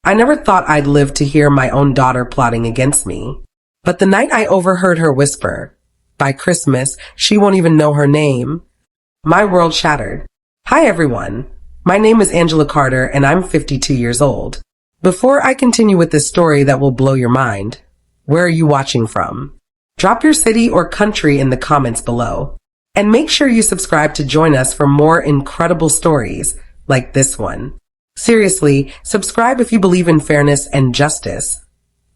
I never thought I'd live to hear my own daughter plotting against me. But the night I overheard her whisper, "By Christmas, she won't even know her name," my world shattered. Hi everyone. My name is Angela Carter and I'm 52 years old. Before I continue with this story that will blow your mind, where are you watching from? Drop your city or country in the comments below. And make sure you subscribe to join us for more incredible stories like this one. Seriously, subscribe if you believe in fairness and justice.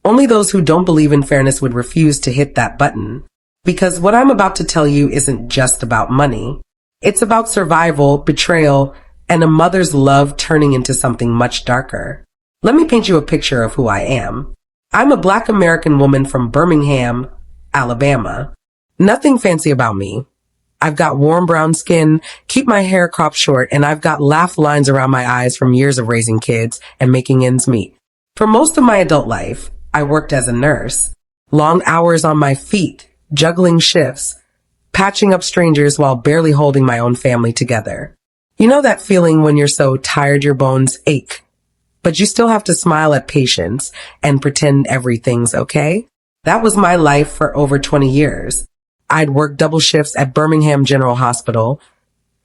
Only those who don't believe in fairness would refuse to hit that button. Because what I'm about to tell you isn't just about money. It's about survival, betrayal, and a mother's love turning into something much darker. Let me paint you a picture of who I am. I'm a Black American woman from Birmingham, Alabama. Nothing fancy about me. I've got warm brown skin, keep my hair cropped short, and I've got laugh lines around my eyes from years of raising kids and making ends meet. For most of my adult life, I worked as a nurse. Long hours on my feet, juggling shifts, patching up strangers while barely holding my own family together. You know that feeling when you're so tired your bones ache, but you still have to smile at patients and pretend everything's okay? That was my life for over 20 years. I'd worked double shifts at Birmingham General Hospital,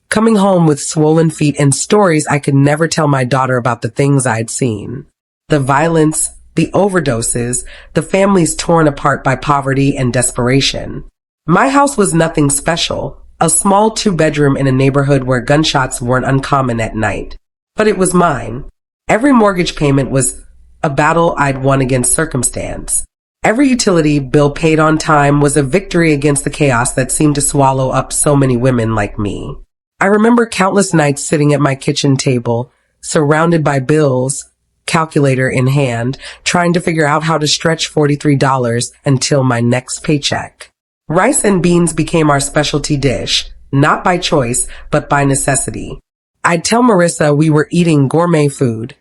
coming home with swollen feet and stories I could never tell my daughter about the things I'd seen. The violence, the overdoses, the families torn apart by poverty and desperation. My house was nothing special, a small 2-bedroom in a neighborhood where gunshots weren't uncommon at night. But it was mine. Every mortgage payment was a battle I'd won against circumstance. Every utility bill paid on time was a victory against the chaos that seemed to swallow up so many women like me. I remember countless nights sitting at my kitchen table, surrounded by bills, calculator in hand, trying to figure out how to stretch $43 until my next paycheck. Rice and beans became our specialty dish, not by choice, but by necessity. I'd tell Marissa we were eating gourmet food,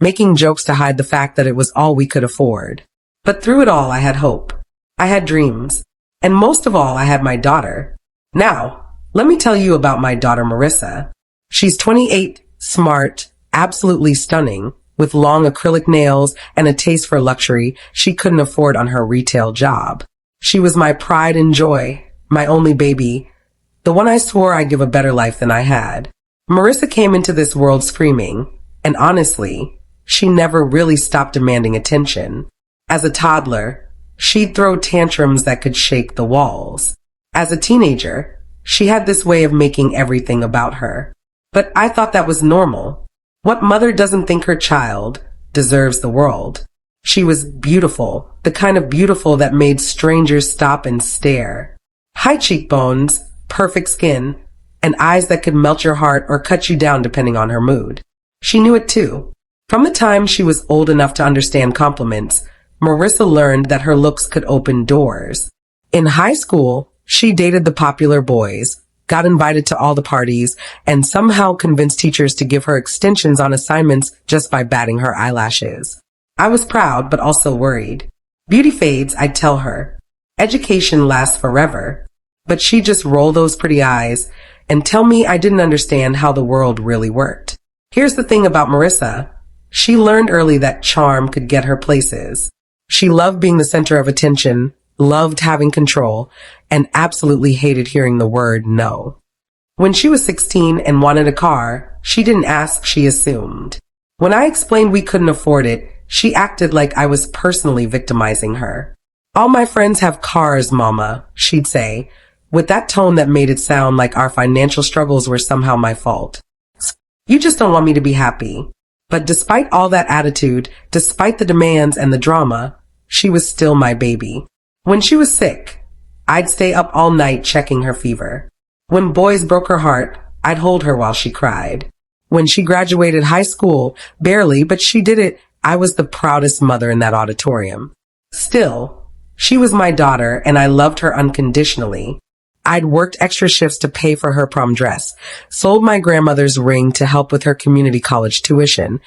making jokes to hide the fact that it was all we could afford. But through it all, I had hope. I had dreams. And most of all, I had my daughter. Now, let me tell you about my daughter, Marissa. She's 28, smart, absolutely stunning, with long acrylic nails and a taste for luxury she couldn't afford on her retail job. She was my pride and joy, my only baby, the one I swore I'd give a better life than I had. Marissa came into this world screaming, and honestly, she never really stopped demanding attention. As a toddler, she'd throw tantrums that could shake the walls. As a teenager, she had this way of making everything about her. But I thought that was normal. What mother doesn't think her child deserves the world? She was beautiful, the kind of beautiful that made strangers stop and stare. High cheekbones, perfect skin, and eyes that could melt your heart or cut you down depending on her mood. She knew it too. From the time she was old enough to understand compliments, Marissa learned that her looks could open doors. In high school, she dated the popular boys, got invited to all the parties, and somehow convinced teachers to give her extensions on assignments just by batting her eyelashes. I was proud, but also worried. Beauty fades, I'd tell her. Education lasts forever. But she'd just roll those pretty eyes and tell me I didn't understand how the world really worked. Here's the thing about Marissa. She learned early that charm could get her places. She loved being the center of attention, loved having control, and absolutely hated hearing the word no. When she was 16 and wanted a car, she didn't ask, she assumed. When I explained we couldn't afford it, she acted like I was personally victimizing her. All my friends have cars, mama, she'd say, with that tone that made it sound like our financial struggles were somehow my fault. You just don't want me to be happy. But despite all that attitude, despite the demands and the drama, she was still my baby. When she was sick, I'd stay up all night checking her fever. When boys broke her heart, I'd hold her while she cried. When she graduated high school, barely, but she did it, I was the proudest mother in that auditorium. Still, she was my daughter and I loved her unconditionally. I'd worked extra shifts to pay for her prom dress, sold my grandmother's ring to help with her community college tuition,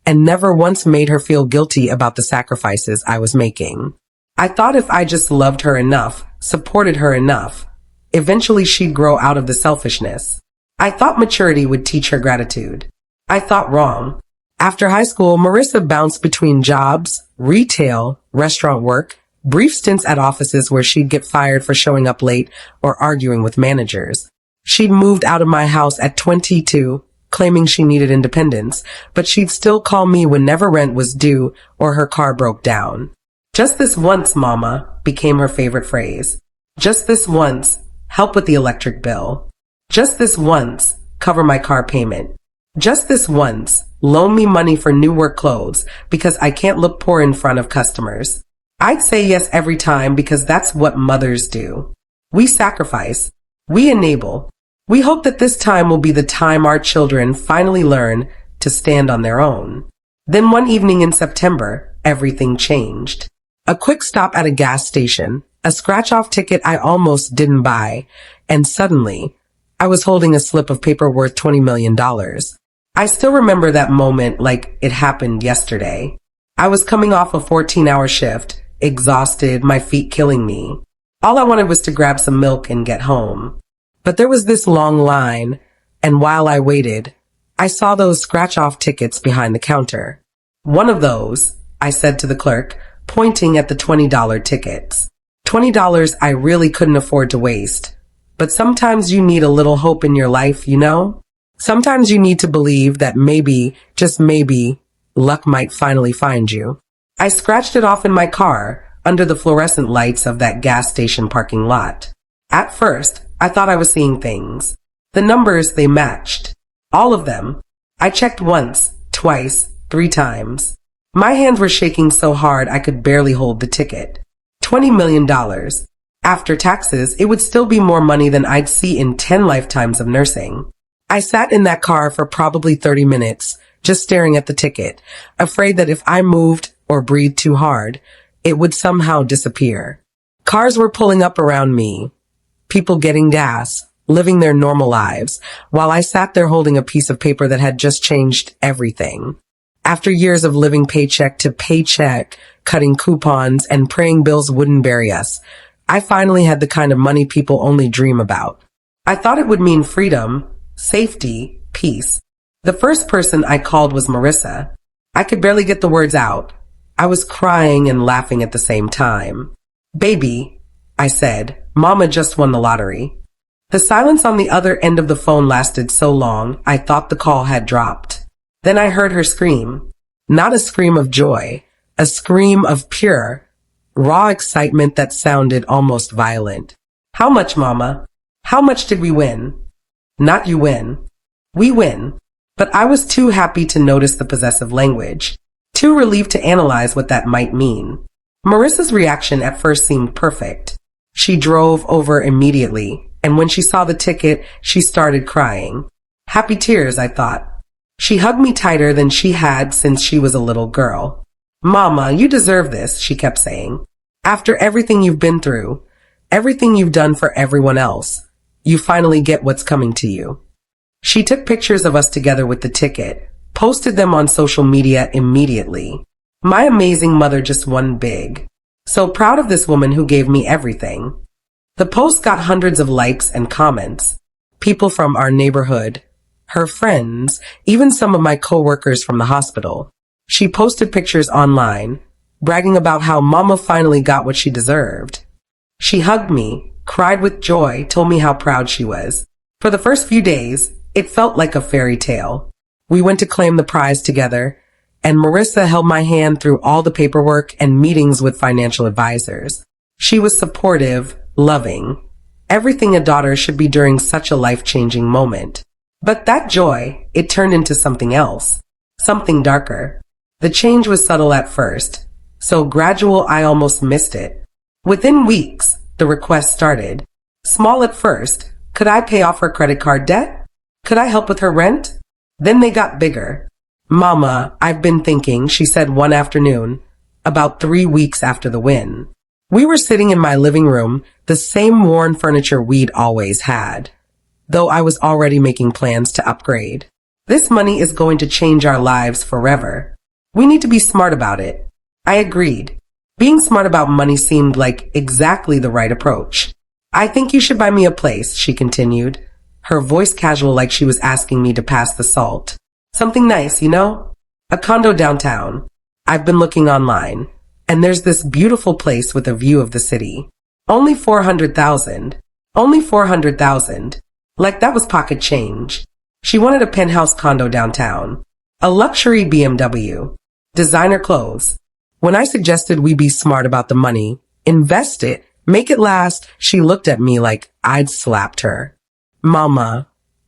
and never once made her feel guilty about the sacrifices I was making. I thought if I just loved her enough, supported her enough, eventually she'd grow out of the selfishness. I thought maturity would teach her gratitude. I thought wrong. After high school, Marissa bounced between jobs, retail, restaurant work, brief stints at offices where she'd get fired for showing up late or arguing with managers. She'd moved out of my house at 22, claiming she needed independence, but she'd still call me whenever rent was due or her car broke down. Just this once, mama, became her favorite phrase. Just this once, help with the electric bill. Just this once, cover my car payment. Just this once, loan me money for new work clothes because I can't look poor in front of customers. I'd say yes every time because that's what mothers do. We sacrifice. We enable. We hope that this time will be the time our children finally learn to stand on their own. Then one evening in September, everything changed. A quick stop at a gas station, a scratch-off ticket I almost didn't buy, and suddenly, I was holding a slip of paper worth $20 million. I still remember that moment like it happened yesterday. I was coming off a 14-hour shift, exhausted, my feet killing me. All I wanted was to grab some milk and get home. But there was this long line, and while I waited, I saw those scratch-off tickets behind the counter. One of those, I said to the clerk, pointing at the $20 tickets. $20 I really couldn't afford to waste. But sometimes you need a little hope in your life, you know? Sometimes you need to believe that maybe, just maybe, luck might finally find you. I scratched it off in my car under the fluorescent lights of that gas station parking lot. At first, I thought I was seeing things. The numbers, they matched. All of them. I checked once, twice, 3 times. My hands were shaking so hard I could barely hold the ticket. $20 million. After taxes, it would still be more money than I'd see in 10 lifetimes of nursing. I sat in that car for probably 30 minutes, just staring at the ticket, afraid that if I moved or breathed too hard, it would somehow disappear. Cars were pulling up around me, people getting gas, living their normal lives, while I sat there holding a piece of paper that had just changed everything. After years of living paycheck to paycheck, cutting coupons, and praying bills wouldn't bury us, I finally had the kind of money people only dream about. I thought it would mean freedom, safety, peace. The first person I called was Marissa. I could barely get the words out. I was crying and laughing at the same time. Baby, I said, Mama just won the lottery. The silence on the other end of the phone lasted so long, I thought the call had dropped. Then I heard her scream. Not a scream of joy, a scream of pure, raw excitement that sounded almost violent. How much, Mama? How much did we win? Not you win. We win. But I was too happy to notice the possessive language, too relieved to analyze what that might mean. Marissa's reaction at first seemed perfect. She drove over immediately, and when she saw the ticket, she started crying. Happy tears, I thought. She hugged me tighter than she had since she was a little girl. Mama, you deserve this, she kept saying. After everything you've been through, everything you've done for everyone else, you finally get what's coming to you. She took pictures of us together with the ticket, posted them on social media immediately. My amazing mother just won big. So proud of this woman who gave me everything. The post got hundreds of likes and comments. People from our neighborhood, her friends, even some of my coworkers from the hospital. She posted pictures online, bragging about how Mama finally got what she deserved. She hugged me, cried with joy, told me how proud she was. For the first few days, it felt like a fairy tale. We went to claim the prize together, and Marissa held my hand through all the paperwork and meetings with financial advisors. She was supportive, loving, everything a daughter should be during such a life-changing moment. But that joy, it turned into something else, something darker. The change was subtle at first, so gradual I almost missed it. Within weeks, the request started. Small at first. Could I pay off her credit card debt? Could I help with her rent? Then they got bigger. Mama, I've been thinking, she said one afternoon, about 3 weeks after the win. We were sitting in my living room, the same worn furniture we'd always had, though I was already making plans to upgrade. This money is going to change our lives forever. We need to be smart about it. I agreed. Being smart about money seemed like exactly the right approach. I think you should buy me a place, she continued, her voice casual like she was asking me to pass the salt. Something nice, you know? A condo downtown. I've been looking online, and there's this beautiful place with a view of the city. Only 400,000. Only 400,000. Like that was pocket change. She wanted a penthouse condo downtown. A luxury BMW. Designer clothes. When I suggested we be smart about the money, invest it, make it last, she looked at me like I'd slapped her. Mama,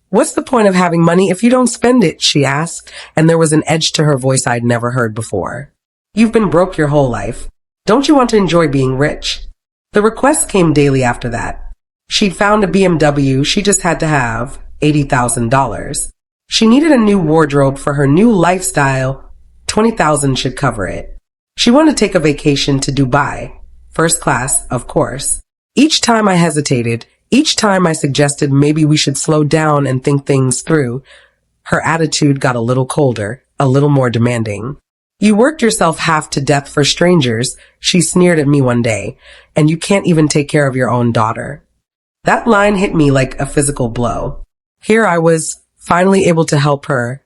what's the point of having money if you don't spend it? She asked, and there was an edge to her voice I'd never heard before. You've been broke your whole life. Don't you want to enjoy being rich? The requests came daily after that. She'd found a BMW, she just had to have $80,000. She needed a new wardrobe for her new lifestyle. $20,000 should cover it. She wanted to take a vacation to Dubai. First class, of course. Each time I hesitated, each time I suggested maybe we should slow down and think things through, her attitude got a little colder, a little more demanding. You worked yourself half to death for strangers, she sneered at me one day, and you can't even take care of your own daughter. That line hit me like a physical blow. Here I was, finally able to help her,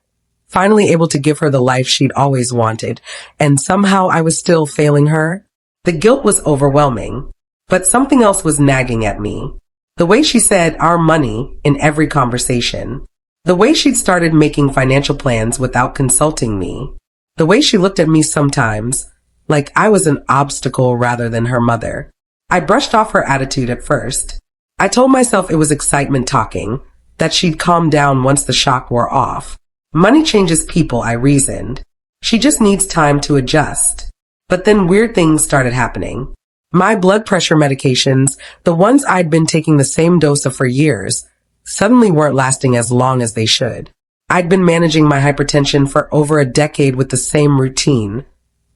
finally able to give her the life she'd always wanted, and somehow I was still failing her. The guilt was overwhelming, but something else was nagging at me. The way she said our money in every conversation. The way she'd started making financial plans without consulting me. The way she looked at me sometimes, like I was an obstacle rather than her mother. I brushed off her attitude at first. I told myself it was excitement talking, that she'd calm down once the shock wore off. Money changes people, I reasoned. She just needs time to adjust. But then weird things started happening. My blood pressure medications, the ones I'd been taking the same dose of for years, suddenly weren't lasting as long as they should. I'd been managing my hypertension for over a decade with the same routine,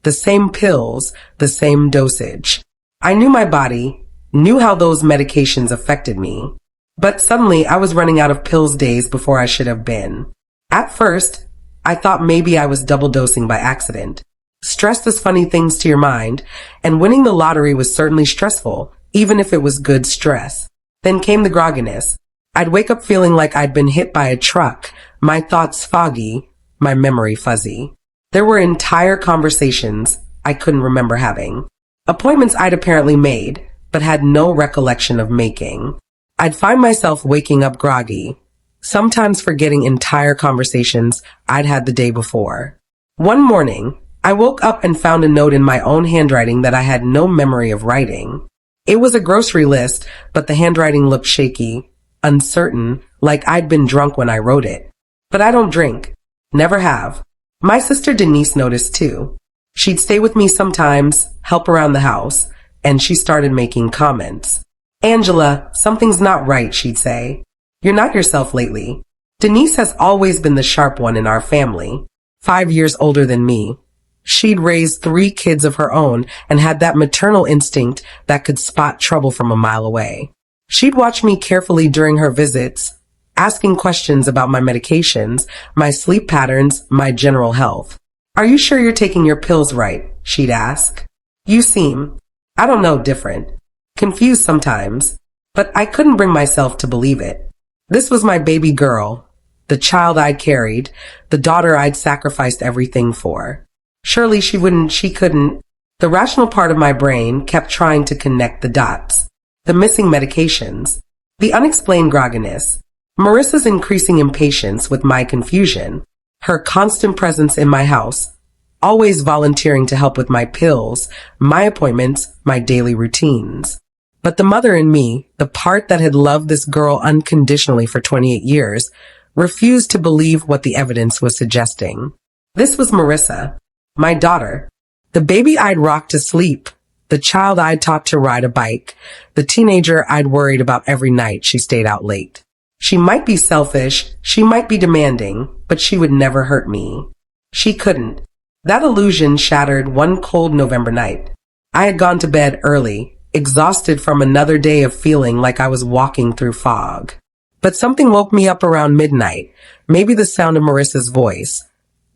the same pills, the same dosage. I knew my body, knew how those medications affected me. But suddenly I was running out of pills days before I should have been. At first, I thought maybe I was double dosing by accident. Stress does funny things to your mind, and winning the lottery was certainly stressful, even if it was good stress. Then came the grogginess. I'd wake up feeling like I'd been hit by a truck, my thoughts foggy, my memory fuzzy. There were entire conversations I couldn't remember having. Appointments I'd apparently made, but had no recollection of making. I'd find myself waking up groggy, sometimes forgetting entire conversations I'd had the day before. One morning, I woke up and found a note in my own handwriting that I had no memory of writing. It was a grocery list, but the handwriting looked shaky, uncertain, like I'd been drunk when I wrote it. But I don't drink. Never have. My sister Denise noticed too. She'd stay with me sometimes, help around the house, and she started making comments. Angela, something's not right, she'd say. You're not yourself lately. Denise has always been the sharp one in our family. 5 years older than me. She'd raised 3 kids of her own and had that maternal instinct that could spot trouble from a mile away. She'd watch me carefully during her visits, asking questions about my medications, my sleep patterns, my general health. Are you sure you're taking your pills right? She'd ask. You seem, I don't know, different. Confused sometimes, but I couldn't bring myself to believe it. This was my baby girl, the child I'd carried, the daughter I'd sacrificed everything for. Surely she couldn't. The rational part of my brain kept trying to connect the dots. The missing medications, the unexplained grogginess, Marissa's increasing impatience with my confusion, her constant presence in my house, always volunteering to help with my pills, my appointments, my daily routines. But the mother in me, the part that had loved this girl unconditionally for 28 years, refused to believe what the evidence was suggesting. This was Marissa, my daughter, the baby I'd rocked to sleep, the child I'd taught to ride a bike, the teenager I'd worried about every night she stayed out late. She might be selfish, she might be demanding, but she would never hurt me. She couldn't. That illusion shattered one cold November night. I had gone to bed early, exhausted from another day of feeling like I was walking through fog. But something woke me up around midnight, maybe the sound of Marissa's voice,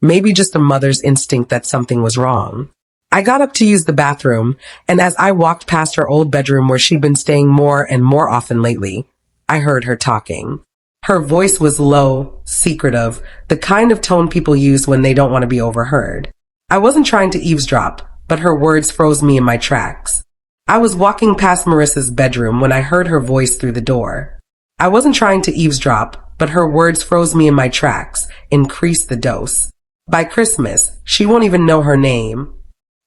maybe just a mother's instinct that something was wrong. I got up to use the bathroom, and as I walked past her old bedroom where she'd been staying more and more often lately, I heard her talking. Her voice was low, secretive, the kind of tone people use when they don't want to be overheard. I wasn't trying to eavesdrop, but her words froze me in my tracks. I was walking past Marissa's bedroom when I heard her voice through the door. I wasn't trying to eavesdrop, but her words froze me in my tracks, increased the dose. By Christmas, she won't even know her name.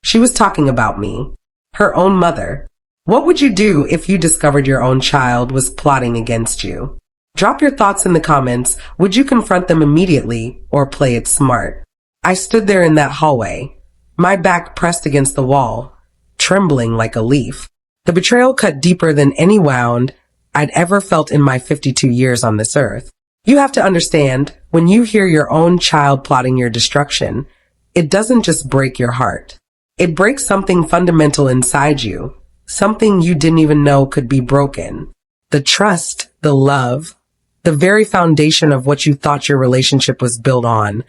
She was talking about me. Her own mother. What would you do if you discovered your own child was plotting against you? Drop your thoughts in the comments. Would you confront them immediately or play it smart? I stood there in that hallway, my back pressed against the wall, trembling like a leaf. The betrayal cut deeper than any wound I'd ever felt in my 52 years on this earth. You have to understand, when you hear your own child plotting your destruction, it doesn't just break your heart. It breaks something fundamental inside you, something you didn't even know could be broken. The trust, the love, the very foundation of what you thought your relationship was built on,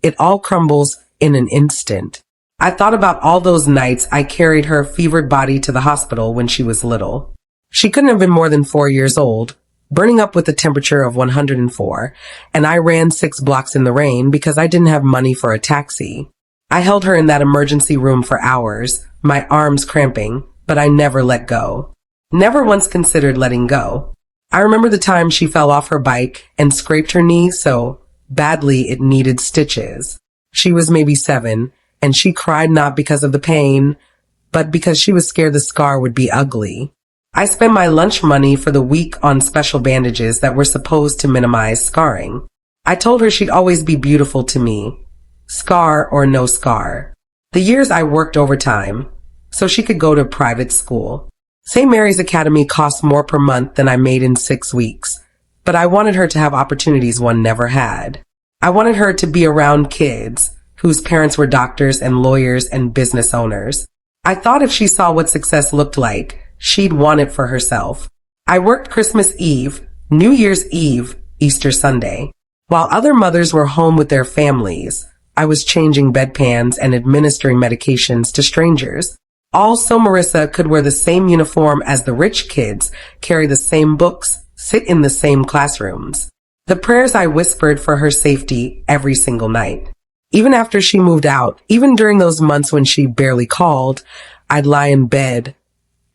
it all crumbles in an instant. I thought about all those nights I carried her fevered body to the hospital when she was little. She couldn't have been more than 4 years old, burning up with a temperature of 104, and I ran 6 blocks in the rain because I didn't have money for a taxi. I held her in that emergency room for hours, my arms cramping, but I never let go. Never once considered letting go. I remember the time she fell off her bike and scraped her knee so badly it needed stitches. She was maybe 7, and she cried not because of the pain, but because she was scared the scar would be ugly. I spent my lunch money for the week on special bandages that were supposed to minimize scarring. I told her she'd always be beautiful to me, scar or no scar. The years I worked overtime, so she could go to private school. St. Mary's Academy cost more per month than I made in 6 weeks, but I wanted her to have opportunities one never had. I wanted her to be around kids whose parents were doctors and lawyers and business owners. I thought if she saw what success looked like, she'd want it for herself. I worked Christmas Eve, New Year's Eve, Easter Sunday. While other mothers were home with their families, I was changing bedpans and administering medications to strangers. All so Marissa could wear the same uniform as the rich kids, carry the same books, sit in the same classrooms. The prayers I whispered for her safety every single night. Even after she moved out, even during those months when she barely called, I'd lie in bed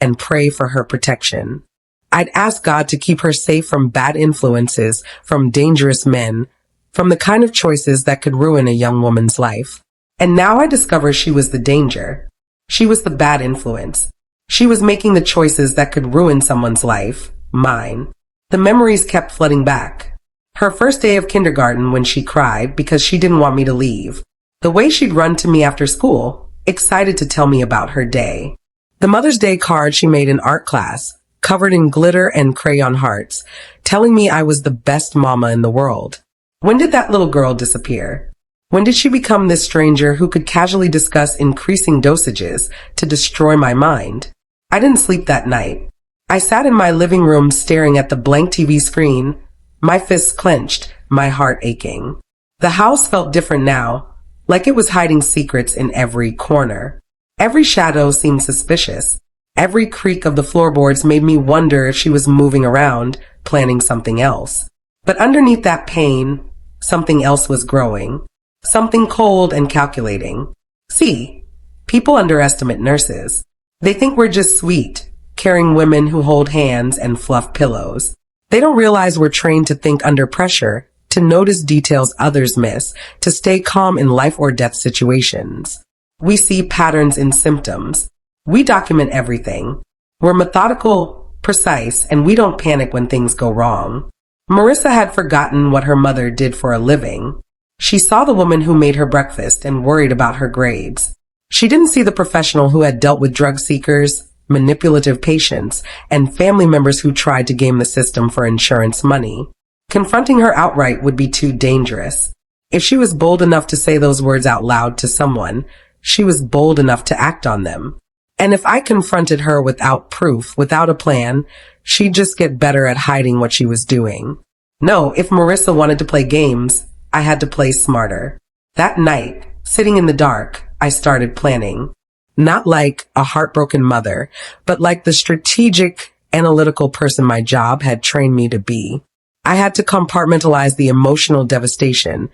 and pray for her protection. I'd ask God to keep her safe from bad influences, from dangerous men, from the kind of choices that could ruin a young woman's life. And now I discover she was the danger. She was the bad influence. She was making the choices that could ruin someone's life, mine. The memories kept flooding back. Her first day of kindergarten when she cried because she didn't want me to leave. The way she'd run to me after school, excited to tell me about her day. The Mother's Day card she made in art class, covered in glitter and crayon hearts, telling me I was the best mama in the world. When did that little girl disappear? When did she become this stranger who could casually discuss increasing dosages to destroy my mind? I didn't sleep that night. I sat in my living room staring at the blank TV screen, my fists clenched, my heart aching. The house felt different now, like it was hiding secrets in every corner. Every shadow seemed suspicious. Every creak of the floorboards made me wonder if she was moving around, planning something else. But underneath that pain, something else was growing. Something cold and calculating. See, people underestimate nurses. They think we're just sweet, caring women who hold hands and fluff pillows. They don't realize we're trained to think under pressure, to notice details others miss, to stay calm in life or death situations. We see patterns in symptoms. We document everything. We're methodical, precise, and we don't panic when things go wrong. Marissa had forgotten what her mother did for a living. She saw the woman who made her breakfast and worried about her grades. She didn't see the professional who had dealt with drug seekers, manipulative patients, and family members who tried to game the system for insurance money. Confronting her outright would be too dangerous. If she was bold enough to say those words out loud to someone, she was bold enough to act on them. And if I confronted her without proof, without a plan, she'd just get better at hiding what she was doing. No, if Marissa wanted to play games, I had to play smarter. That night, sitting in the dark, I started planning. Not like a heartbroken mother, but like the strategic, analytical person my job had trained me to be. I had to compartmentalize the emotional devastation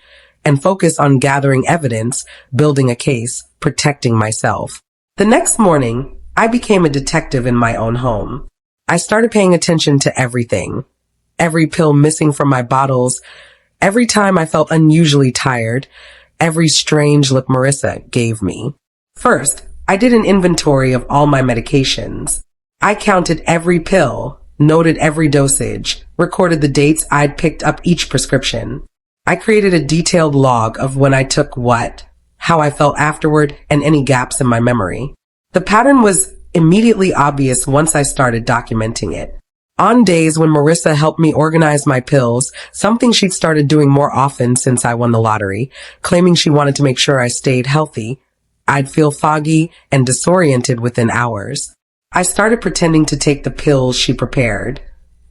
and focus on gathering evidence, building a case, protecting myself. The next morning, I became a detective in my own home. I started paying attention to everything. Every pill missing from my bottles, every time I felt unusually tired, every strange look Marissa gave me. First, I did an inventory of all my medications. I counted every pill, noted every dosage, recorded the dates I'd picked up each prescription. I created a detailed log of when I took what, how I felt afterward, and any gaps in my memory. The pattern was immediately obvious once I started documenting it. On days when Marissa helped me organize my pills, something she'd started doing more often since I won the lottery, claiming she wanted to make sure I stayed healthy, I'd feel foggy and disoriented within hours. I started pretending to take the pills she prepared,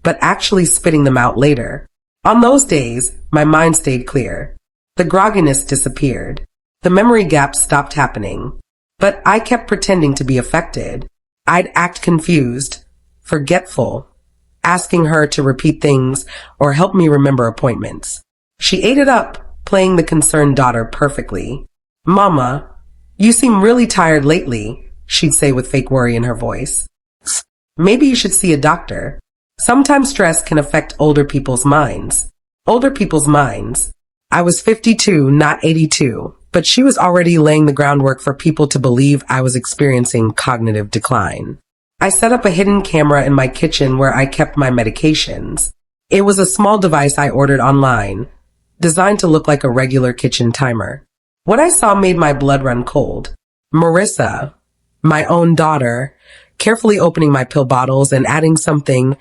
but actually spitting them out later. On those days, my mind stayed clear. The grogginess disappeared. The memory gaps stopped happening. But I kept pretending to be affected. I'd act confused, forgetful, asking her to repeat things or help me remember appointments. She ate it up, playing the concerned daughter perfectly. "Mama, you seem really tired lately," she'd say with fake worry in her voice. "Maybe you should see a doctor. Sometimes stress can affect older people's minds." Older people's minds. I was 52, not 82, but she was already laying the groundwork for people to believe I was experiencing cognitive decline. I set up a hidden camera in my kitchen where I kept my medications. It was a small device I ordered online, designed to look like a regular kitchen timer. What I saw made my blood run cold. Marissa, my own daughter, carefully opening my pill bottles and adding something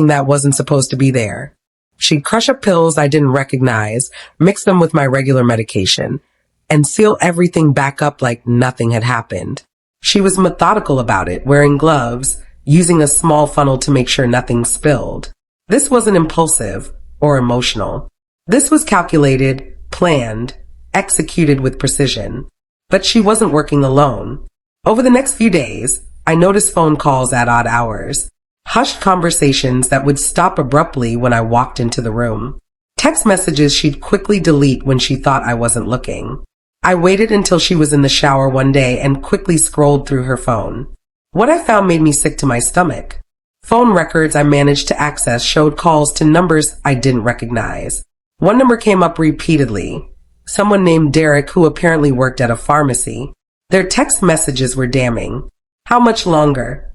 that wasn't supposed to be there. She'd crush up pills I didn't recognize, mix them with my regular medication, and seal everything back up like nothing had happened. She was methodical about it, wearing gloves, using a small funnel to make sure nothing spilled. This wasn't impulsive or emotional. This was calculated, planned, executed with precision. But she wasn't working alone. Over the next few days, I noticed phone calls at odd hours, hushed conversations that would stop abruptly when I walked into the room, text messages she'd quickly delete when she thought I wasn't looking. I waited until she was in the shower one day and quickly scrolled through her phone. What I found made me sick to my stomach. Phone records I managed to access showed calls to numbers I didn't recognize. One number came up repeatedly. Someone named Derek, who apparently worked at a pharmacy. Their text messages were damning. "How much longer?"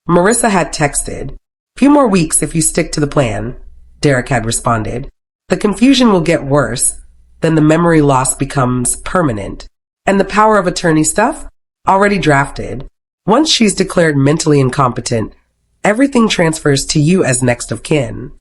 Marissa had texted. "Few more weeks if you stick to the plan," Derek had responded. "The confusion will get worse. Then the memory loss becomes permanent. And the power of attorney stuff? Already drafted. Once she's declared mentally incompetent, everything transfers to you as next of kin."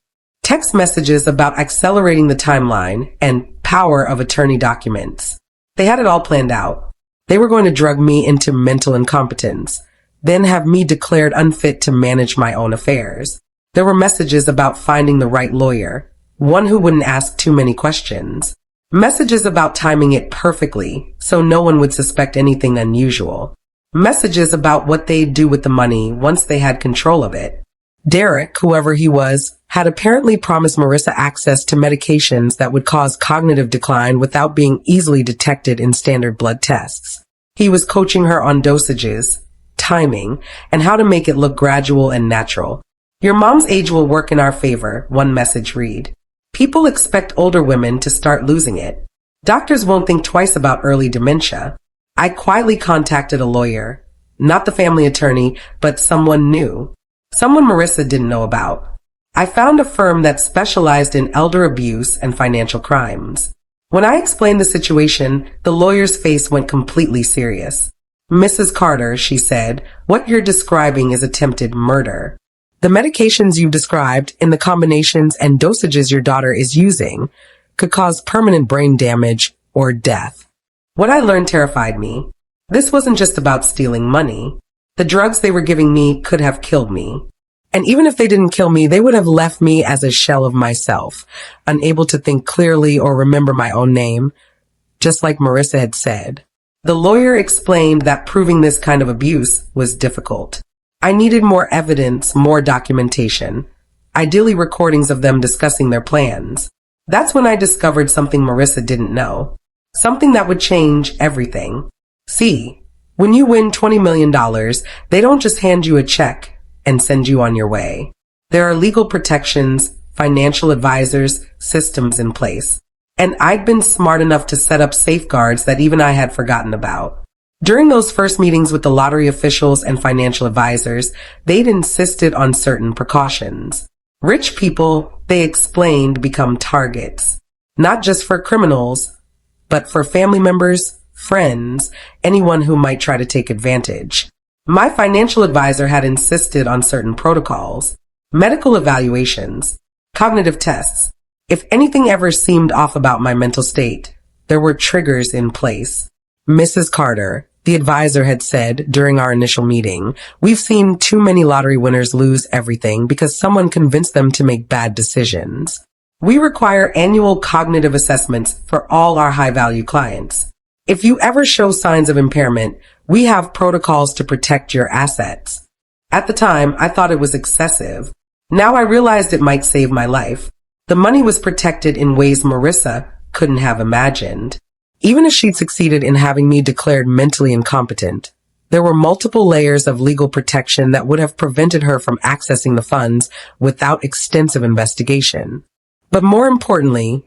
Text messages about accelerating the timeline and power of attorney documents. They had it all planned out. They were going to drug me into mental incompetence, then have me declared unfit to manage my own affairs. There were messages about finding the right lawyer, one who wouldn't ask too many questions. Messages about timing it perfectly, so no one would suspect anything unusual. Messages about what they'd do with the money once they had control of it. Derek, whoever he was, had apparently promised Marissa access to medications that would cause cognitive decline without being easily detected in standard blood tests. He was coaching her on dosages, timing, and how to make it look gradual and natural. "Your mom's age will work in our favor," one message read. "People expect older women to start losing it. Doctors won't think twice about early dementia." I quietly contacted a lawyer, not the family attorney, but someone new. Someone Marissa didn't know about. I found a firm that specialized in elder abuse and financial crimes. When I explained the situation, the lawyer's face went completely serious. "Mrs. Carter," she said, "what you're describing is attempted murder. The medications you've described, in the combinations and dosages your daughter is using, could cause permanent brain damage or death." What I learned terrified me. This wasn't just about stealing money. The drugs they were giving me could have killed me. And even if they didn't kill me, they would have left me as a shell of myself, unable to think clearly or remember my own name, just like Marissa had said. The lawyer explained that proving this kind of abuse was difficult. I needed more evidence, more documentation. ideally recordings of them discussing their plans. That's when I discovered something Marissa didn't know. Something that would change everything. See, when you win $20 million, they don't just hand you a check and send you on your way. There are legal protections, financial advisors, systems in place. And I'd been smart enough to set up safeguards that even I had forgotten about. During those first meetings with the lottery officials and financial advisors, they'd insisted on certain precautions. Rich people, they explained, become targets, not just for criminals, but for family members, friends, anyone who might try to take advantage. My financial advisor had insisted on certain protocols, medical evaluations, cognitive tests. If anything ever seemed off about my mental state, there were triggers in place. Mrs. Carter, the advisor, had said during our initial meeting, we've seen too many lottery winners lose everything because someone convinced them to make bad decisions. We require annual cognitive assessments for all our high-value clients. If you ever show signs of impairment, we have protocols to protect your assets. At the time, I thought it was excessive. Now I realized it might save my life. The money was protected in ways Marissa couldn't have imagined. Even if she'd succeeded in having me declared mentally incompetent, there were multiple layers of legal protection that would have prevented her from accessing the funds without extensive investigation. But more importantly,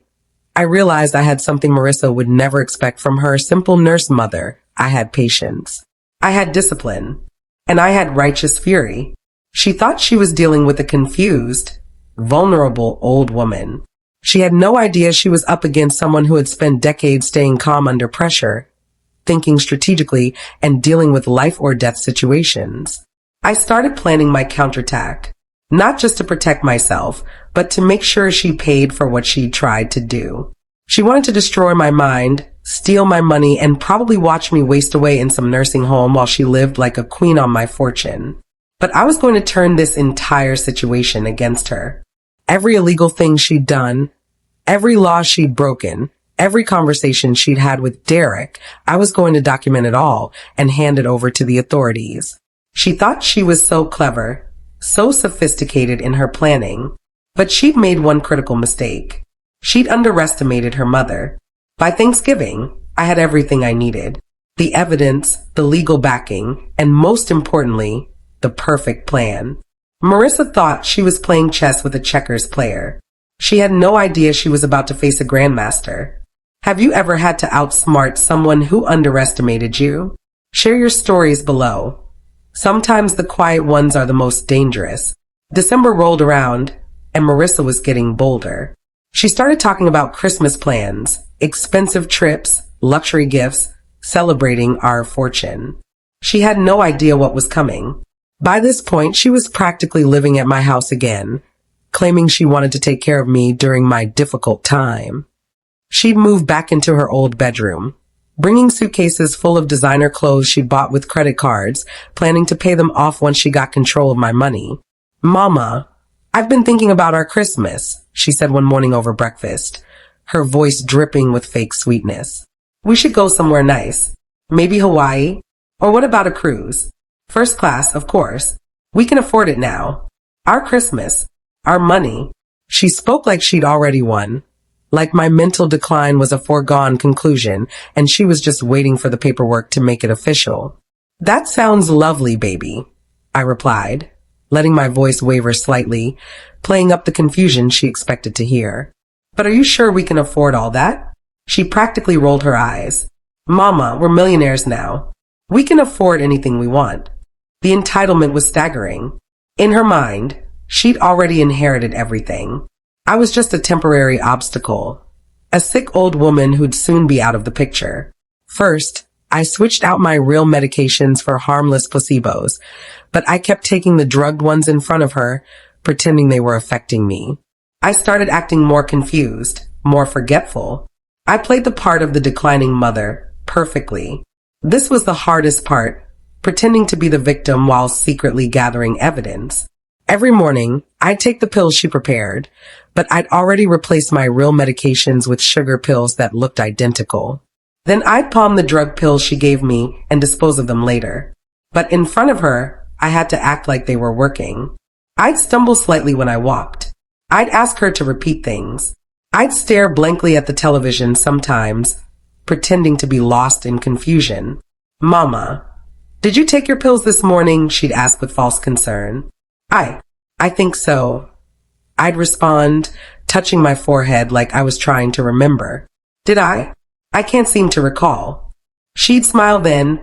I realized I had something Marissa would never expect from her simple nurse mother. I had patience. I had discipline. And I had righteous fury. She thought she was dealing with a confused, vulnerable old woman. She had no idea she was up against someone who had spent decades staying calm under pressure, thinking strategically, and dealing with life or death situations. I started planning my counterattack, not just to protect myself, but to make sure she paid for what she tried to do. She wanted to destroy my mind, steal my money, and probably watch me waste away in some nursing home while she lived like a queen on my fortune. But I was going to turn this entire situation against her. Every illegal thing she'd done, every law she'd broken, every conversation she'd had with Derek, I was going to document it all and hand it over to the authorities. She thought she was so clever, so sophisticated in her planning, but she'd made one critical mistake. She'd underestimated her mother. By Thanksgiving, I had everything I needed. The evidence, the legal backing, and most importantly, the perfect plan. Marissa thought she was playing chess with a checkers player. She had no idea she was about to face a grandmaster. Have you ever had to outsmart someone who underestimated you? Share your stories below. Sometimes the quiet ones are the most dangerous. December rolled around, and Marissa was getting bolder. She started talking about Christmas plans, expensive trips, luxury gifts, celebrating our fortune. She had no idea what was coming. By this point, she was practically living at my house again, claiming she wanted to take care of me during my difficult time. She'd moved back into her old bedroom, bringing suitcases full of designer clothes she'd bought with credit cards, planning to pay them off once she got control of my money. "Mama, I've been thinking about our Christmas," she said one morning over breakfast, her voice dripping with fake sweetness. "We should go somewhere nice. Maybe Hawaii? Or what about a cruise? First class, of course. We can afford it now. Our Christmas. Our money." She spoke like she'd already won, like my mental decline was a foregone conclusion and she was just waiting for the paperwork to make it official. "That sounds lovely, baby," I replied, letting my voice waver slightly, playing up the confusion she expected to hear. "But are you sure we can afford all that?" She practically rolled her eyes. "Mama, we're millionaires now. We can afford anything we want." The entitlement was staggering. In her mind, she'd already inherited everything. I was just a temporary obstacle, a sick old woman who'd soon be out of the picture. First, I switched out my real medications for harmless placebos, but I kept taking the drugged ones in front of her, pretending they were affecting me. I started acting more confused, more forgetful. I played the part of the declining mother perfectly. This was the hardest part, pretending to be the victim while secretly gathering evidence. Every morning, I'd take the pills she prepared, but I'd already replaced my real medications with sugar pills that looked identical. Then I'd palm the drug pills she gave me and dispose of them later. But in front of her, I had to act like they were working. I'd stumble slightly when I walked. I'd ask her to repeat things. I'd stare blankly at the television sometimes, pretending to be lost in confusion. Mama, did you take your pills this morning? She'd ask with false concern. I think so. I'd respond, touching my forehead like I was trying to remember. Did I? I can't seem to recall. She'd smile then,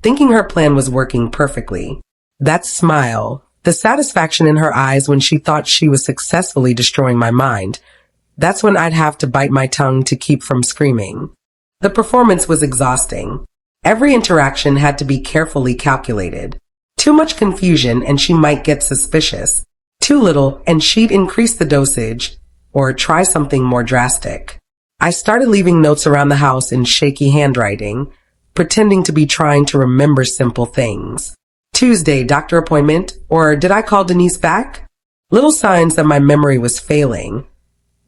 thinking her plan was working perfectly. That smile, the satisfaction in her eyes when she thought she was successfully destroying my mind, that's when I'd have to bite my tongue to keep from screaming. The performance was exhausting. Every interaction had to be carefully calculated. Too much confusion and she might get suspicious. Too little and she'd increase the dosage or try something more drastic. I started leaving notes around the house in shaky handwriting, pretending to be trying to remember simple things. Tuesday, doctor appointment, or did I call Denise back? Little signs that my memory was failing.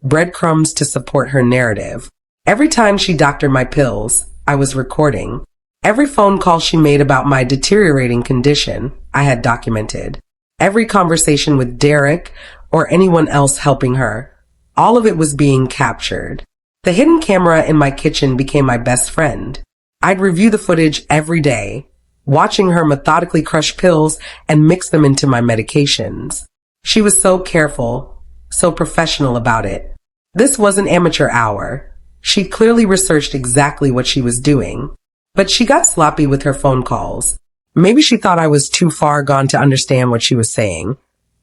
Breadcrumbs to support her narrative. Every time she doctored my pills, I was recording. Every phone call she made about my deteriorating condition, I had documented. Every conversation with Derek or anyone else helping her, all of it was being captured. The hidden camera in my kitchen became my best friend. I'd review the footage every day, watching her methodically crush pills and mix them into my medications. She was so careful, so professional about it. This was an amateur hour. She clearly researched exactly what she was doing. But she got sloppy with her phone calls. Maybe she thought I was too far gone to understand what she was saying.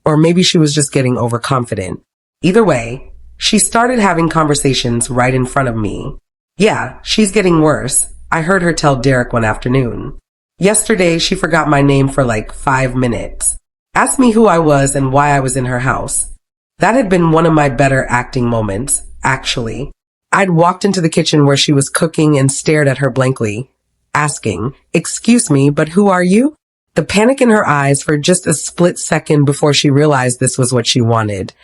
Or maybe she was just getting overconfident. Either way, she started having conversations right in front of me. Yeah, she's getting worse. I heard her tell Derek one afternoon. Yesterday, she forgot my name for like 5 minutes. Asked me who I was and why I was in her house. That had been one of my better acting moments, actually. I'd walked into the kitchen where she was cooking and stared at her blankly, asking, "Excuse me, but who are you?" The panic in her eyes for just a split second before she realized this was what she wanted.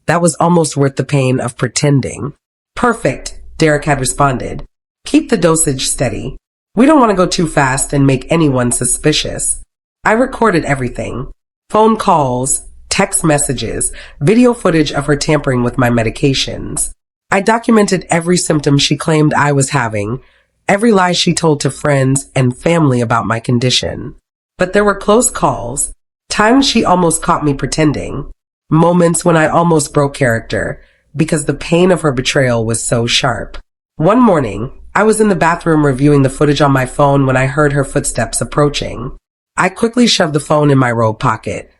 That was almost worth the pain of pretending. "Perfect," Derek had responded. "Keep the dosage steady. We don't want to go too fast and make anyone suspicious." I recorded everything. Phone calls, text messages, video footage of her tampering with my medications. I documented every symptom she claimed I was having, every lie she told to friends and family about my condition. But there were close calls, times she almost caught me pretending, moments when I almost broke character because the pain of her betrayal was so sharp. One morning, I was in the bathroom reviewing the footage on my phone when I heard her footsteps approaching. I quickly shoved the phone in my robe pocket,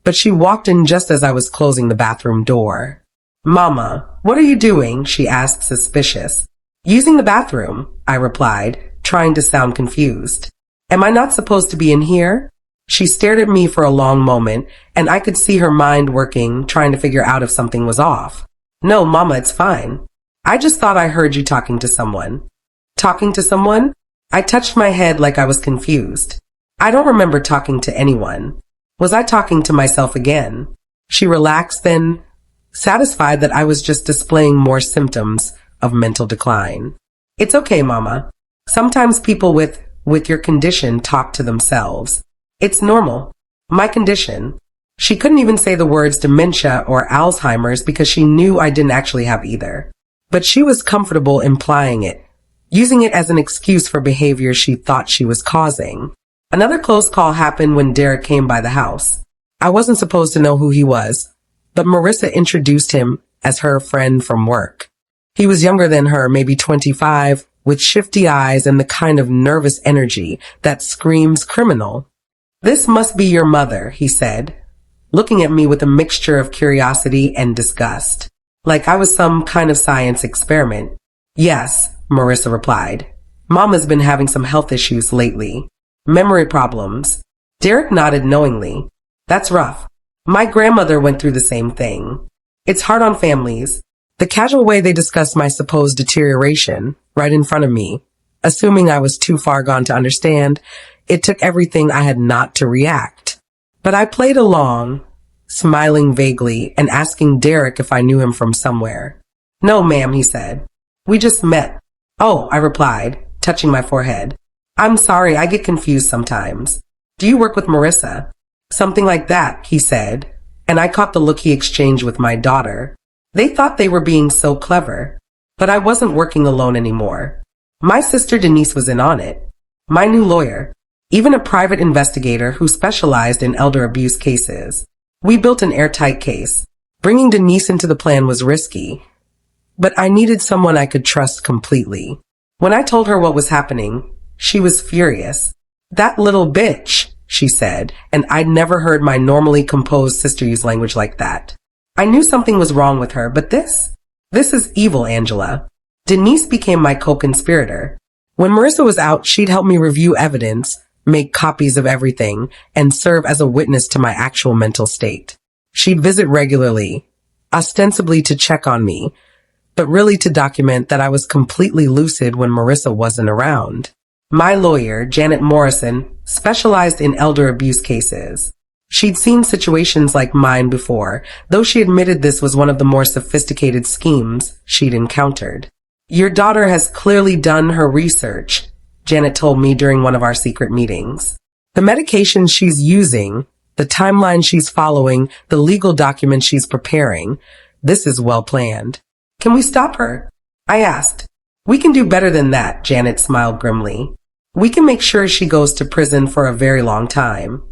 but she walked in just as I was closing the bathroom door. "Mama, what are you doing?" she asked, suspicious. "Using the bathroom," I replied, trying to sound confused. "Am I not supposed to be in here?" She stared at me for a long moment, and I could see her mind working, trying to figure out if something was off. "No, Mama, it's fine. I just thought I heard you talking to someone." "Talking to someone?" I touched my head like I was confused. I don't remember talking to anyone. Was I talking to myself again? She relaxed then, satisfied that I was just displaying more symptoms of mental decline. "It's okay, Mama. Sometimes people with your condition talk to themselves. It's normal. My condition." She couldn't even say the words dementia or Alzheimer's because she knew I didn't actually have either. But she was comfortable implying it, using it as an excuse for behavior she thought she was causing. Another close call happened when Derek came by the house. I wasn't supposed to know who he was, but Marissa introduced him as her friend from work. He was younger than her, maybe 25, with shifty eyes and the kind of nervous energy that screams criminal. "This must be your mother," he said, looking at me with a mixture of curiosity and disgust, like I was some kind of science experiment. "Yes," Marissa replied. "Mama's been having some health issues lately. Memory problems." Derek nodded knowingly. "That's rough. My grandmother went through the same thing. It's hard on families." The casual way they discussed my supposed deterioration, right in front of me, assuming I was too far gone to understand, it took everything I had not to react. But I played along, smiling vaguely and asking Derek if I knew him from somewhere. "No, ma'am," he said. "We just met." "Oh," I replied, touching my forehead. "I'm sorry, I get confused sometimes. Do you work with Marissa?" "Something like that," he said, and I caught the look he exchanged with my daughter. They thought they were being so clever. But I wasn't working alone anymore. My sister Denise was in on it. My new lawyer. Even a private investigator who specialized in elder abuse cases. We built an airtight case. Bringing Denise into the plan was risky. But I needed someone I could trust completely. When I told her what was happening, she was furious. That little bitch, she said, and I'd never heard my normally composed sister use language like that. I knew something was wrong with her, but this is evil, Angela. Denise became my co-conspirator. When Marissa was out, she'd help me review evidence, make copies of everything, and serve as a witness to my actual mental state. She'd visit regularly, ostensibly to check on me, but really to document that I was completely lucid when Marissa wasn't around. My lawyer, Janet Morrison, specialized in elder abuse cases. She'd seen situations like mine before, though she admitted this was one of the more sophisticated schemes she'd encountered. Your daughter has clearly done her research, Janet told me during one of our secret meetings. The medication she's using, the timeline she's following, the legal documents she's preparing, this is well planned. Can we stop her? I asked. We can do better than that, Janet smiled grimly. We can make sure she goes to prison for a very long time.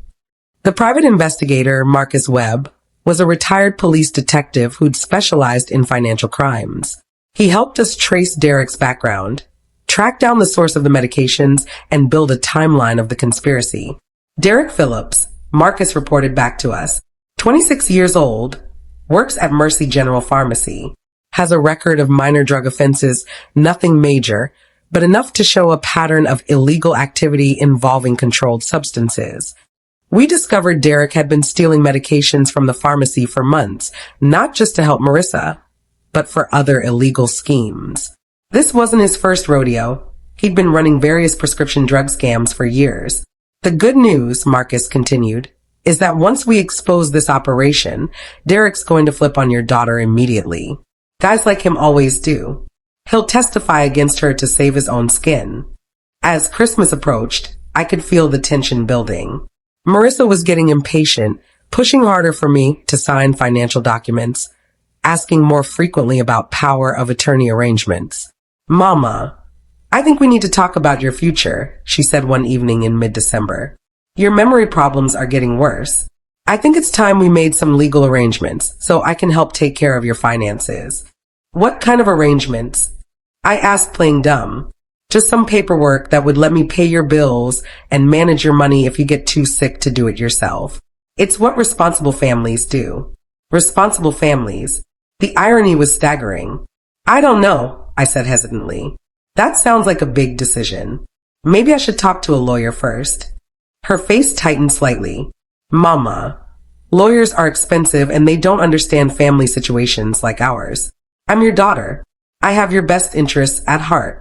The private investigator, Marcus Webb, was a retired police detective who'd specialized in financial crimes. He helped us trace Derek's background, track down the source of the medications, and build a timeline of the conspiracy. Derek Phillips, Marcus reported back to us, 26 years old, works at Mercy General Pharmacy, has a record of minor drug offenses, nothing major, but enough to show a pattern of illegal activity involving controlled substances. We discovered Derek had been stealing medications from the pharmacy for months, not just to help Marissa, but for other illegal schemes. This wasn't his first rodeo. He'd been running various prescription drug scams for years. The good news, Marcus continued, is that once we expose this operation, Derek's going to flip on your daughter immediately. Guys like him always do. He'll testify against her to save his own skin. As Christmas approached, I could feel the tension building. Marissa was getting impatient, pushing harder for me to sign financial documents, asking more frequently about power of attorney arrangements. Mama, I think we need to talk about your future, she said one evening in mid-December. Your memory problems are getting worse. I think it's time we made some legal arrangements so I can help take care of your finances. What kind of arrangements? I asked, playing dumb. Just some paperwork that would let me pay your bills and manage your money if you get too sick to do it yourself. It's what responsible families do. Responsible families. The irony was staggering. I don't know, I said hesitantly. That sounds like a big decision. Maybe I should talk to a lawyer first. Her face tightened slightly. Mama, lawyers are expensive and they don't understand family situations like ours. I'm your daughter. I have your best interests at heart.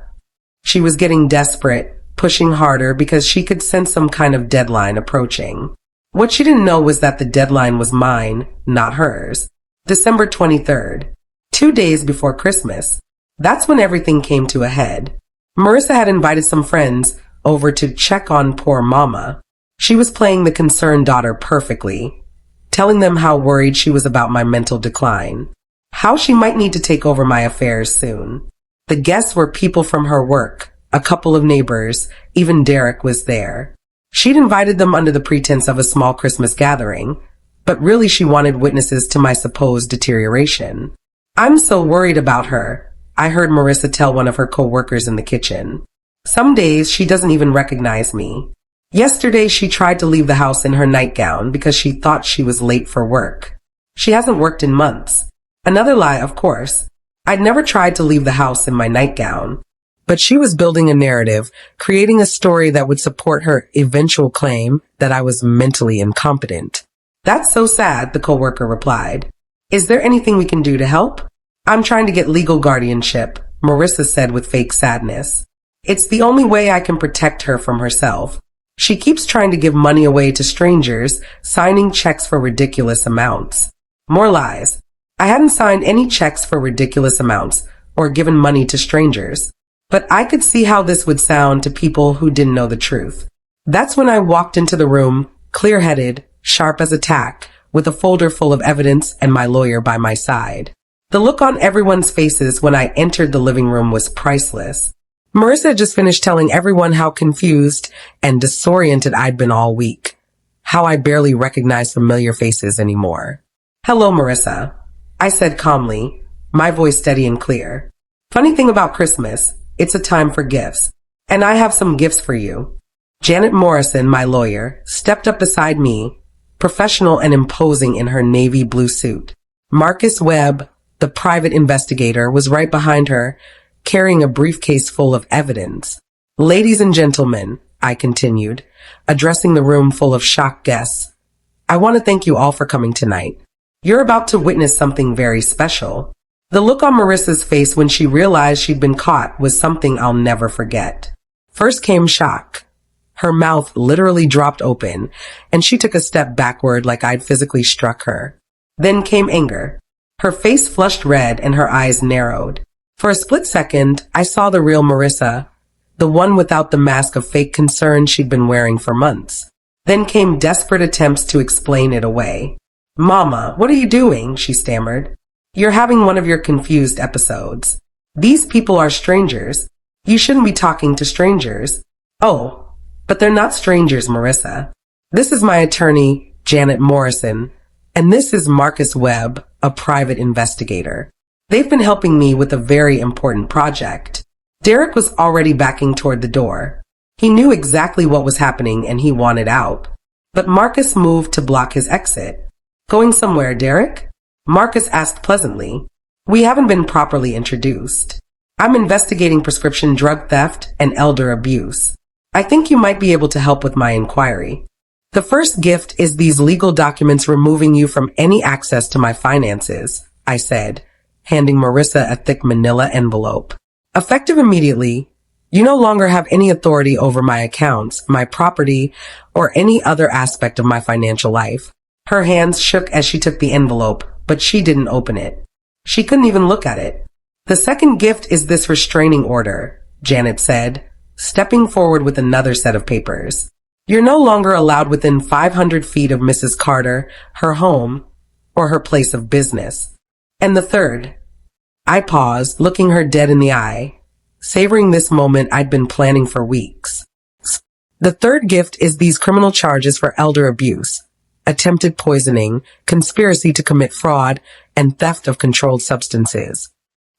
She was getting desperate, pushing harder because she could sense some kind of deadline approaching. What she didn't know was that the deadline was mine, not hers. December 23rd, 2 days before Christmas. That's when everything came to a head. Marissa had invited some friends over to check on poor Mama. She was playing the concerned daughter perfectly, telling them how worried she was about my mental decline, how she might need to take over my affairs soon. The guests were people from her work, a couple of neighbors, even Derek was there. She'd invited them under the pretense of a small Christmas gathering, but really she wanted witnesses to my supposed deterioration. I'm so worried about her, I heard Marissa tell one of her co-workers in the kitchen. Some days she doesn't even recognize me. Yesterday she tried to leave the house in her nightgown because she thought she was late for work. She hasn't worked in months. Another lie, of course. I'd never tried to leave the house in my nightgown. But she was building a narrative, creating a story that would support her eventual claim that I was mentally incompetent. That's so sad, the coworker replied. Is there anything we can do to help? I'm trying to get legal guardianship, Marissa said with fake sadness. It's the only way I can protect her from herself. She keeps trying to give money away to strangers, signing checks for ridiculous amounts. More lies. I hadn't signed any checks for ridiculous amounts or given money to strangers. But I could see how this would sound to people who didn't know the truth. That's when I walked into the room, clear-headed, sharp as a tack, with a folder full of evidence and my lawyer by my side. The look on everyone's faces when I entered the living room was priceless. Marissa had just finished telling everyone how confused and disoriented I'd been all week, how I barely recognized familiar faces anymore. "Hello, Marissa," I said calmly, my voice steady and clear. "Funny thing about Christmas, it's a time for gifts, and I have some gifts for you." Janet Morrison, my lawyer, stepped up beside me, professional and imposing in her navy blue suit. Marcus Webb, the private investigator, was right behind her, carrying a briefcase full of evidence. "Ladies and gentlemen," I continued, addressing the room full of shocked guests, "I want to thank you all for coming tonight. You're about to witness something very special." The look on Marissa's face when she realized she'd been caught was something I'll never forget. First came shock. Her mouth literally dropped open, and she took a step backward like I'd physically struck her. Then came anger. Her face flushed red and her eyes narrowed. For a split second, I saw the real Marissa, the one without the mask of fake concern she'd been wearing for months. Then came desperate attempts to explain it away. "Mama, what are you doing?" she stammered. "You're having one of your confused episodes. These people are strangers. You shouldn't be talking to strangers." "Oh, but they're not strangers, Marissa. This is my attorney, Janet Morrison, and this is Marcus Webb, a private investigator. They've been helping me with a very important project." Derek was already backing toward the door. He knew exactly what was happening and he wanted out. But Marcus moved to block his exit. "Going somewhere, Derek?" Marcus asked pleasantly. "We haven't been properly introduced. I'm investigating prescription drug theft and elder abuse. I think you might be able to help with my inquiry. The first gift is these legal documents removing you from any access to my finances," I said, handing Marissa a thick manila envelope. "Effective immediately, you no longer have any authority over my accounts, my property, or any other aspect of my financial life." Her hands shook as she took the envelope, but she didn't open it. She couldn't even look at it. "The second gift is this restraining order," Janet said, stepping forward with another set of papers. "You're no longer allowed within 500 feet of Mrs. Carter, her home, or her place of business. And the third—" I paused, looking her dead in the eye, savoring this moment I'd been planning for weeks. "The third gift is these criminal charges for elder abuse, attempted poisoning, conspiracy to commit fraud, and theft of controlled substances."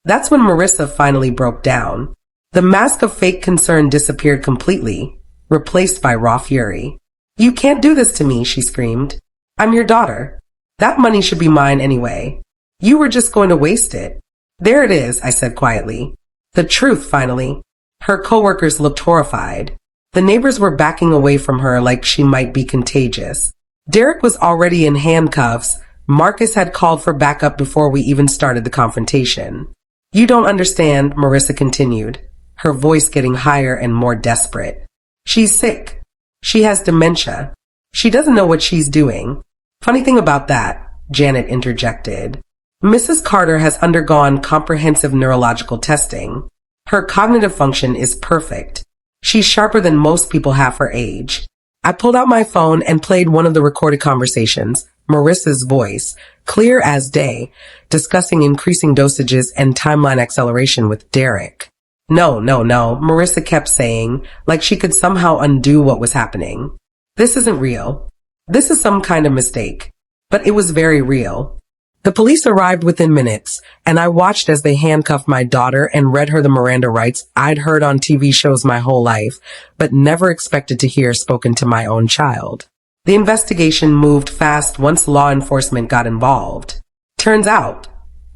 That's when Marissa finally broke down. The mask of fake concern disappeared completely, replaced by raw fury. "You can't do this to me," she screamed. "I'm your daughter. That money should be mine anyway. You were just going to waste it." "There it is," I said quietly. "The truth, finally." Her coworkers looked horrified. The neighbors were backing away from her like she might be contagious. Derek was already in handcuffs. Marcus had called for backup before we even started the confrontation. "You don't understand," Marissa continued, her voice getting higher and more desperate. "She's sick. She has dementia. She doesn't know what she's doing." "Funny thing about that," Janet interjected. "Mrs. Carter has undergone comprehensive neurological testing. Her cognitive function is perfect. She's sharper than most people half her age." I pulled out my phone and played one of the recorded conversations, Marissa's voice, clear as day, discussing increasing dosages and timeline acceleration with Derek. No, Marissa kept saying, like she could somehow undo what was happening. "This isn't real. This is some kind of mistake." But it was very real. The police arrived within minutes, and I watched as they handcuffed my daughter and read her the Miranda rights I'd heard on TV shows my whole life, but never expected to hear spoken to my own child. The investigation moved fast once law enforcement got involved. Turns out,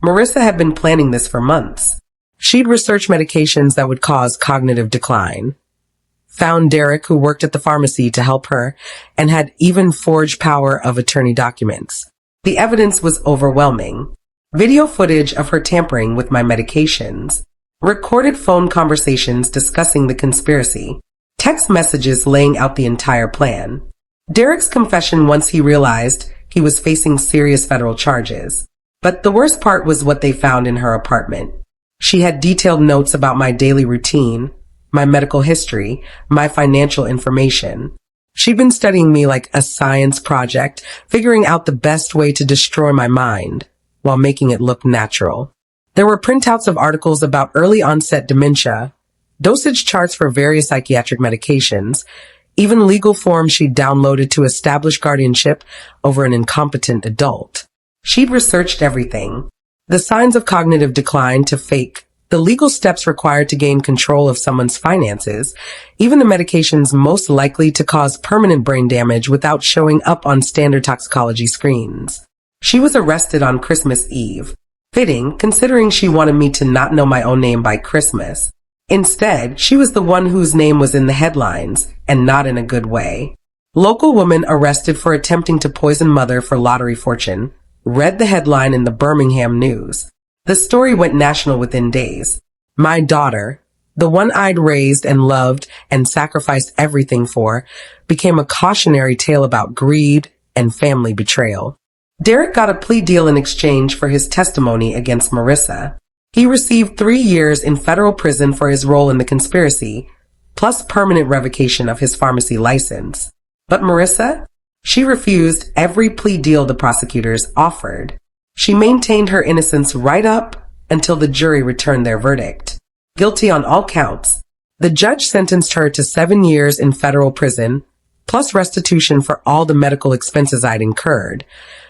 Marissa had been planning this for months. She'd researched medications that would cause cognitive decline, found Derek, who worked at the pharmacy, to help her, and had even forged power of attorney documents. The evidence was overwhelming. Video footage of her tampering with my medications, recorded phone conversations discussing the conspiracy, text messages laying out the entire plan. Derek's confession once he realized he was facing serious federal charges. But the worst part was what they found in her apartment. She had detailed notes about my daily routine, my medical history, my financial information. She'd been studying me like a science project, figuring out the best way to destroy my mind while making it look natural. There were printouts of articles about early onset dementia, dosage charts for various psychiatric medications, even legal forms she'd downloaded to establish guardianship over an incompetent adult. She'd researched everything. The signs of cognitive decline to fake, the legal steps required to gain control of someone's finances, even the medications most likely to cause permanent brain damage without showing up on standard toxicology screens. She was arrested on Christmas Eve. Fitting, considering she wanted me to not know my own name by Christmas. Instead, she was the one whose name was in the headlines, and not in a good way. Local woman arrested for attempting to poison mother for lottery fortune, read the headline in the Birmingham News. The story went national within days. My daughter, the one I'd raised and loved and sacrificed everything for, became a cautionary tale about greed and family betrayal. Derek got a plea deal in exchange for his testimony against Marissa. He received 3 years in federal prison for his role in the conspiracy, plus permanent revocation of his pharmacy license. But Marissa? She refused every plea deal the prosecutors offered. She maintained her innocence right up until the jury returned their verdict. Guilty on all counts. The judge sentenced her to 7 years in federal prison, plus restitution for all the medical expenses I'd incurred,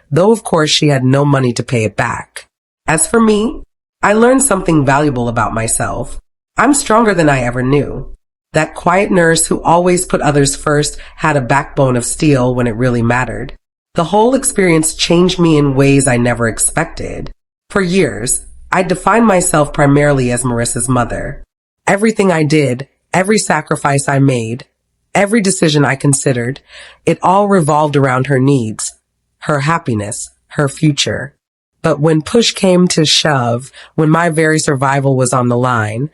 though of course she had no money to pay it back. As for me, I learned something valuable about myself. I'm stronger than I ever knew. That quiet nurse who always put others first had a backbone of steel when it really mattered. The whole experience changed me in ways I never expected. For years, I defined myself primarily as Marissa's mother. Everything I did, every sacrifice I made, every decision I considered, it all revolved around her needs, her happiness, her future. But when push came to shove, when my very survival was on the line,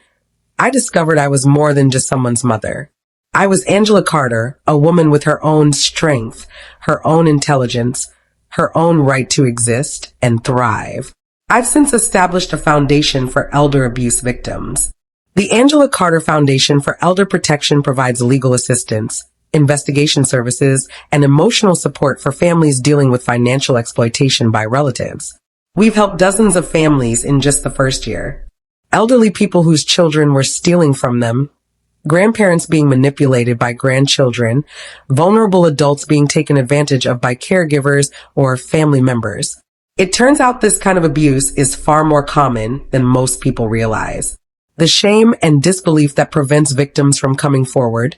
I discovered I was more than just someone's mother. I was Angela Carter, a woman with her own strength, her own intelligence, her own right to exist and thrive. I've since established a foundation for elder abuse victims. The Angela Carter Foundation for Elder Protection provides legal assistance, investigation services, and emotional support for families dealing with financial exploitation by relatives. We've helped dozens of families in just the first year. Elderly people whose children were stealing from them, grandparents being manipulated by grandchildren, vulnerable adults being taken advantage of by caregivers or family members. It turns out this kind of abuse is far more common than most people realize. The shame and disbelief that prevents victims from coming forward,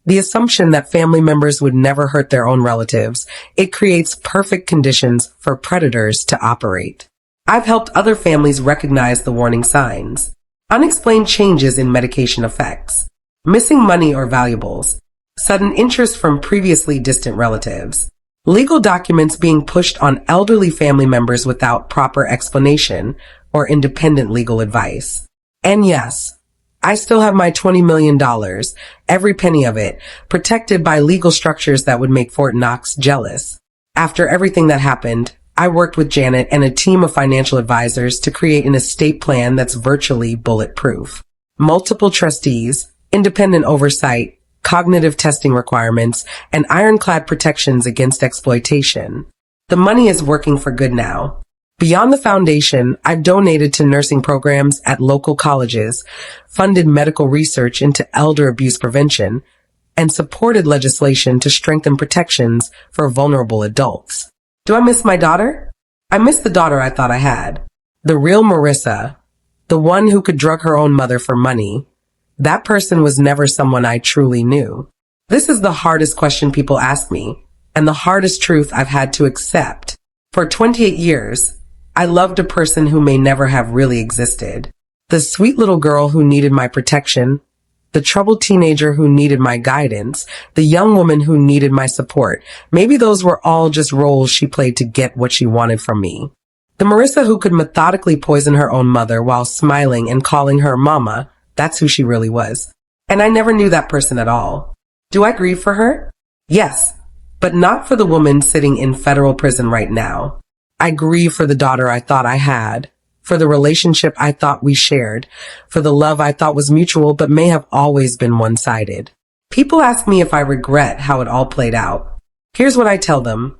the assumption that family members would never hurt their own relatives, it creates perfect conditions for predators to operate. I've helped other families recognize the warning signs. Unexplained changes in medication effects, missing money or valuables, sudden interest from previously distant relatives, legal documents being pushed on elderly family members without proper explanation or independent legal advice. And yes, I still have my $20 million, every penny of it, protected by legal structures that would make Fort Knox jealous. After everything that happened, I worked with Janet and a team of financial advisors to create an estate plan that's virtually bulletproof. Multiple trustees, independent oversight, cognitive testing requirements, and ironclad protections against exploitation. The money is working for good now. Beyond the foundation, I've donated to nursing programs at local colleges, funded medical research into elder abuse prevention, and supported legislation to strengthen protections for vulnerable adults. Do I miss my daughter? I miss the daughter I thought I had. The real Marissa, the one who could drug her own mother for money. That person was never someone I truly knew. This is the hardest question people ask me, and the hardest truth I've had to accept. For 28 years, I loved a person who may never have really existed. The sweet little girl who needed my protection, the troubled teenager who needed my guidance, the young woman who needed my support. Maybe those were all just roles she played to get what she wanted from me. The Marissa who could methodically poison her own mother while smiling and calling her mama, that's who she really was. And I never knew that person at all. Do I grieve for her? Yes, but not for the woman sitting in federal prison right now. I grieve for the daughter I thought I had, for the relationship I thought we shared, for the love I thought was mutual but may have always been one-sided. People ask me if I regret how it all played out. Here's what I tell them.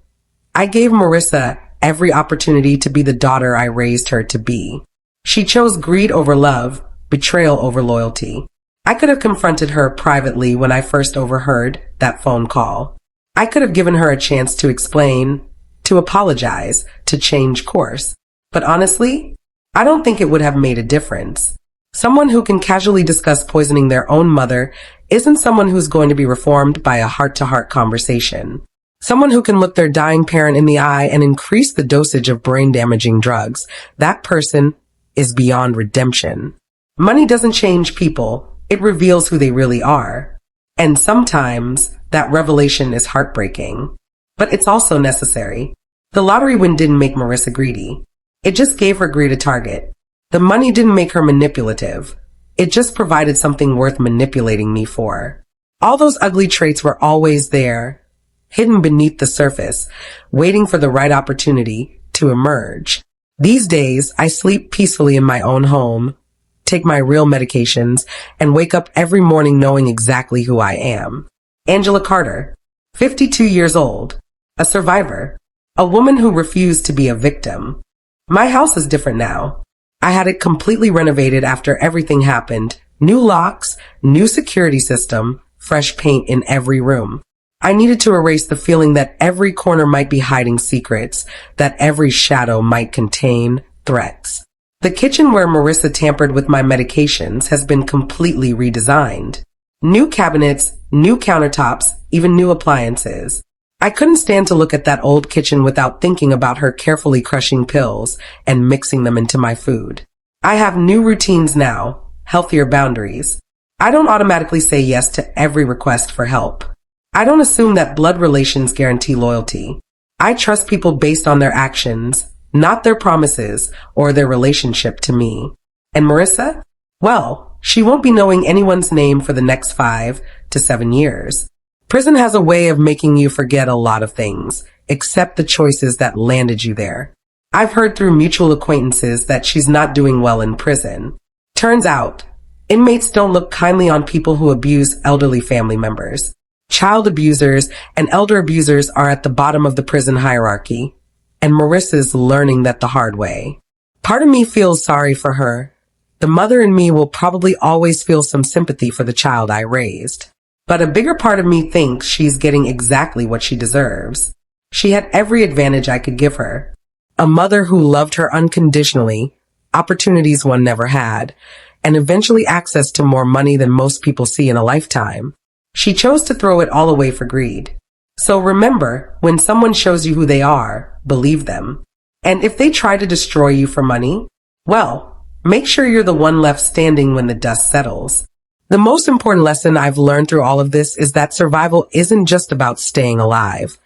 I gave Marissa every opportunity to be the daughter I raised her to be. She chose greed over love, betrayal over loyalty. I could have confronted her privately when I first overheard that phone call. I could have given her a chance to explain, to apologize, to change course. But honestly, I don't think it would have made a difference. Someone who can casually discuss poisoning their own mother isn't someone who's going to be reformed by a heart-to-heart conversation. Someone who can look their dying parent in the eye and increase the dosage of brain-damaging drugs, that person is beyond redemption. Money doesn't change people, it reveals who they really are. And sometimes that revelation is heartbreaking. But it's also necessary. The lottery win didn't make Marissa greedy. It just gave her greed a target. The money didn't make her manipulative. It just provided something worth manipulating me for. All those ugly traits were always there, hidden beneath the surface, waiting for the right opportunity to emerge. These days, I sleep peacefully in my own home, take my real medications, and wake up every morning knowing exactly who I am. Angela Carter, 52 years old, a survivor, a woman who refused to be a victim. My house is different now. I had it completely renovated after everything happened. New locks, new security system, fresh paint in every room. I needed to erase the feeling that every corner might be hiding secrets, that every shadow might contain threats. The kitchen where Marissa tampered with my medications has been completely redesigned. New cabinets, new countertops, even new appliances. I couldn't stand to look at that old kitchen without thinking about her carefully crushing pills and mixing them into my food. I have new routines now, healthier boundaries. I don't automatically say yes to every request for help. I don't assume that blood relations guarantee loyalty. I trust people based on their actions, not their promises or their relationship to me. And Marissa? Well, she won't be knowing anyone's name for the next 5 to 7 years. Prison has a way of making you forget a lot of things, except the choices that landed you there. I've heard through mutual acquaintances that she's not doing well in prison. Turns out, inmates don't look kindly on people who abuse elderly family members. Child abusers and elder abusers are at the bottom of the prison hierarchy, and Marissa's learning that the hard way. Part of me feels sorry for her. The mother in me will probably always feel some sympathy for the child I raised. But a bigger part of me thinks she's getting exactly what she deserves. She had every advantage I could give her. A mother who loved her unconditionally, opportunities one never had, and eventually access to more money than most people see in a lifetime. She chose to throw it all away for greed. So remember, when someone shows you who they are, believe them. And if they try to destroy you for money, well, make sure you're the one left standing when the dust settles. The most important lesson I've learned through all of this is that survival isn't just about staying alive.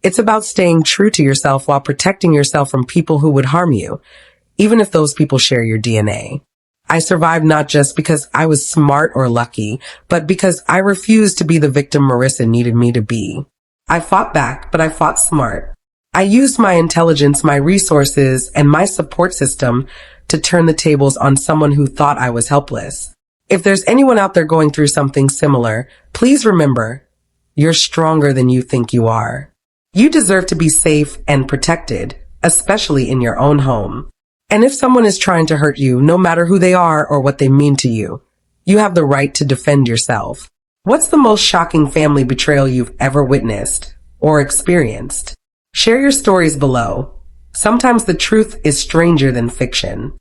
It's about staying true to yourself while protecting yourself from people who would harm you, even if those people share your DNA. I survived not just because I was smart or lucky, but because I refused to be the victim Marissa needed me to be. I fought back, but I fought smart. I used my intelligence, my resources, and my support system to turn the tables on someone who thought I was helpless. If there's anyone out there going through something similar, please remember, you're stronger than you think you are. You deserve to be safe and protected, especially in your own home. And if someone is trying to hurt you, no matter who they are or what they mean to you, you have the right to defend yourself. What's the most shocking family betrayal you've ever witnessed or experienced? Share your stories below. Sometimes the truth is stranger than fiction.